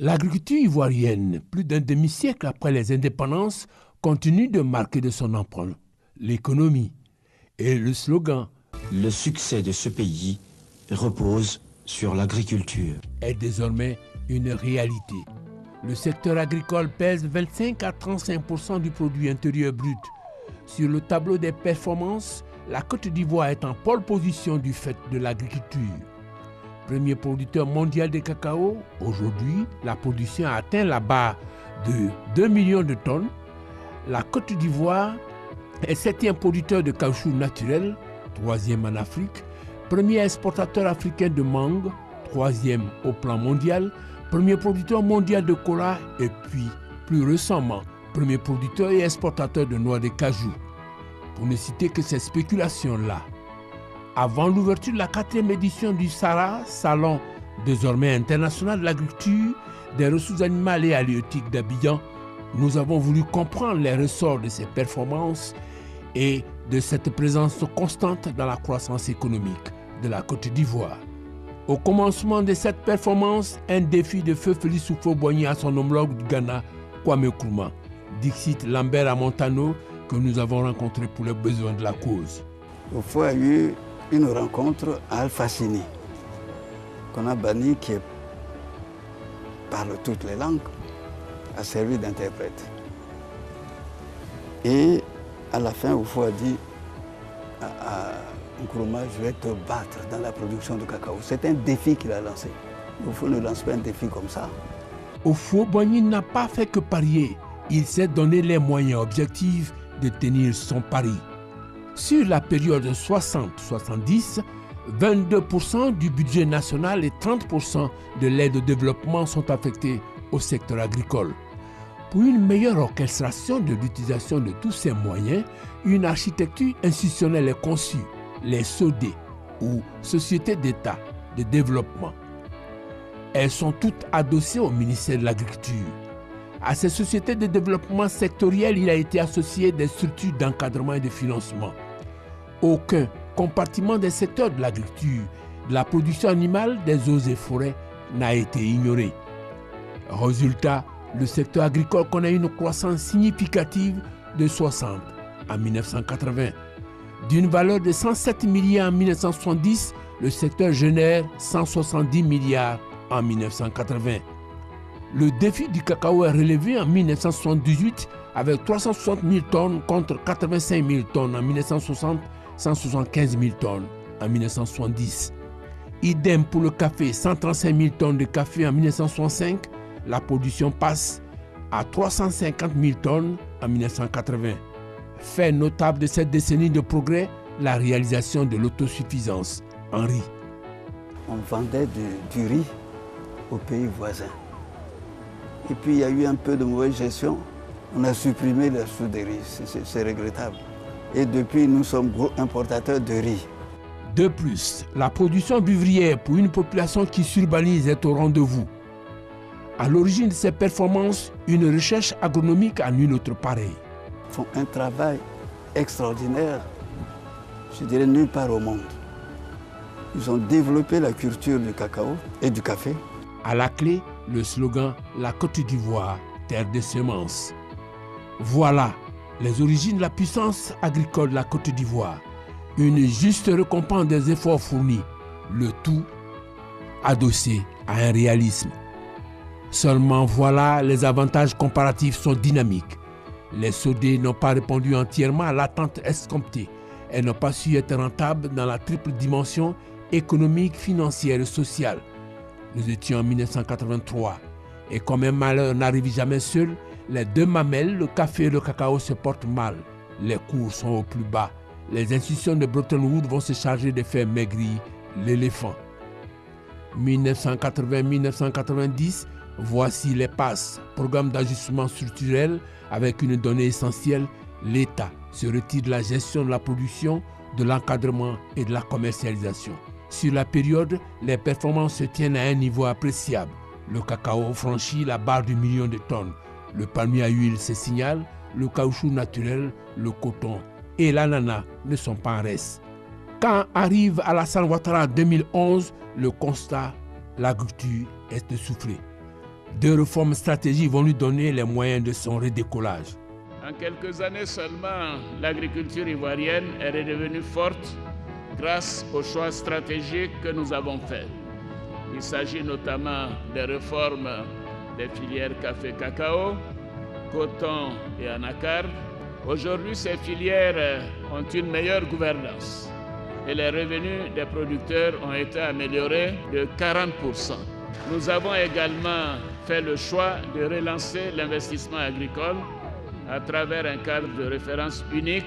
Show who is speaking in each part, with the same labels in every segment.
Speaker 1: L'agriculture ivoirienne, plus d'un demi-siècle après les indépendances, continue de marquer de son empreinte l'économie. Et le slogan
Speaker 2: « Le succès de ce pays repose sur l'agriculture »
Speaker 1: est désormais une réalité. Le secteur agricole pèse 25 à 35% du produit intérieur brut. Sur le tableau des performances, la Côte d'Ivoire est en pole position du fait de l'agriculture. Premier producteur mondial de cacao, aujourd'hui, la production a atteint la barre de 2 millions de tonnes. La Côte d'Ivoire est septième producteur de caoutchouc naturel, troisième en Afrique, premier exportateur africain de mangue, troisième au plan mondial, premier producteur mondial de cola et puis, plus récemment, premier producteur et exportateur de noix de cajou. Pour ne citer que ces spéculations-là. Avant l'ouverture de la 4e édition du SARA, Salon désormais international de l'agriculture, des ressources animales et halieutiques d'Abidjan, nous avons voulu comprendre les ressorts de ces performances et de cette présence constante dans la croissance économique de la Côte d'Ivoire. Au commencement de cette performance, un défi de feu Félix Houphouët-Boigny à son homologue du Ghana, Kwame Nkrumah, dixit Lambert Amontano, que nous avons rencontré pour les besoins de la cause.
Speaker 3: Houphouët a eu une rencontre à Al-Fassini, qu'on a banni, qui parle toutes les langues, a servi d'interprète. Et à la fin, Houphouët a dit à Nkrumah, je vais te battre dans la production de cacao. C'est un défi qu'il a lancé. Houphouët ne lance pas un défi comme ça.
Speaker 1: Houphouët-Boigny n'a pas fait que parier. Il s'est donné les moyens objectifs de tenir son pari. Sur la période 60-70, 22% du budget national et 30% de l'aide au développement sont affectés au secteur agricole. Pour une meilleure orchestration de l'utilisation de tous ces moyens, une architecture institutionnelle est conçue, les SODE, ou Sociétés d'État de développement. Elles sont toutes adossées au ministère de l'Agriculture. À ces sociétés de développement sectoriel, il a été associé des structures d'encadrement et de financement. Aucun compartiment des secteurs de l'agriculture, de la production animale, des eaux et forêts n'a été ignoré. Résultat, le secteur agricole connaît une croissance significative de 60 en 1980. D'une valeur de 107 milliards en 1970, le secteur génère 170 milliards en 1980. Le défi du cacao est relevé en 1978 avec 360 000 tonnes contre 85 000 tonnes en 1960, 175 000 tonnes en 1970. Idem pour le café, 135 000 tonnes de café en 1965, la production passe à 350 000 tonnes en 1980. Fait notable de cette décennie de progrès, la réalisation de l'autosuffisance en riz.
Speaker 3: On vendait du riz aux pays voisins. Et puis il y a eu un peu de mauvaise gestion. On a supprimé les sous de riz. C'est regrettable. Et depuis, nous sommes gros importateurs de riz.
Speaker 1: De plus, la production vivrière pour une population qui s'urbanise est au rendez-vous. À l'origine de ces performances, une recherche agronomique à nul autre pareil.
Speaker 3: Ils font un travail extraordinaire, je dirais nulle part au monde. Ils ont développé la culture du cacao et du café.
Speaker 1: À la clé, le slogan « La Côte d'Ivoire, terre de semences ». Voilà les origines de la puissance agricole de la Côte d'Ivoire. Une juste récompense des efforts fournis, le tout adossé à un réalisme. Seulement voilà, les avantages comparatifs sont dynamiques. Les SODE n'ont pas répondu entièrement à l'attente escomptée. Elles n'ont pas su être rentables dans la triple dimension économique, financière et sociale. Nous étions en 1983 et comme un malheur n'arrive jamais seul, les deux mamelles, le café et le cacao se portent mal. Les cours sont au plus bas. Les institutions de Bretton Woods vont se charger de faire maigrir l'éléphant. 1980-1990, voici les passes, programme d'ajustement structurel avec une donnée essentielle, l'État se retire de la gestion de la production, de l'encadrement et de la commercialisation. Sur la période, les performances se tiennent à un niveau appréciable. Le cacao franchit la barre du million de tonnes. Le palmier à huile se signale, le caoutchouc naturel, le coton et l'ananas ne sont pas en reste. Quand arrive Alassane Ouattara en 2011, le constat, l'agriculture est essoufflée. Deux réformes stratégiques vont lui donner les moyens de son redécollage.
Speaker 4: En quelques années seulement, l'agriculture ivoirienne est redevenue forte grâce aux choix stratégiques que nous avons faits. Il s'agit notamment des réformes des filières café-cacao, coton et anacarde. Aujourd'hui, ces filières ont une meilleure gouvernance et les revenus des producteurs ont été améliorés de 40%. Nous avons également fait le choix de relancer l'investissement agricole à travers un cadre de référence unique,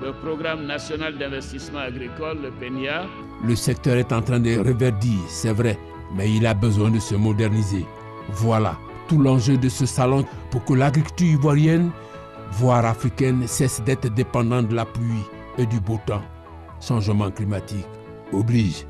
Speaker 4: le Programme national d'investissement agricole, le PNIA.
Speaker 1: Le secteur est en train de reverdir, c'est vrai, mais il a besoin de se moderniser. Voilà tout l'enjeu de ce salon pour que l'agriculture ivoirienne, voire africaine, cesse d'être dépendante de la pluie et du beau temps. Changement climatique oblige.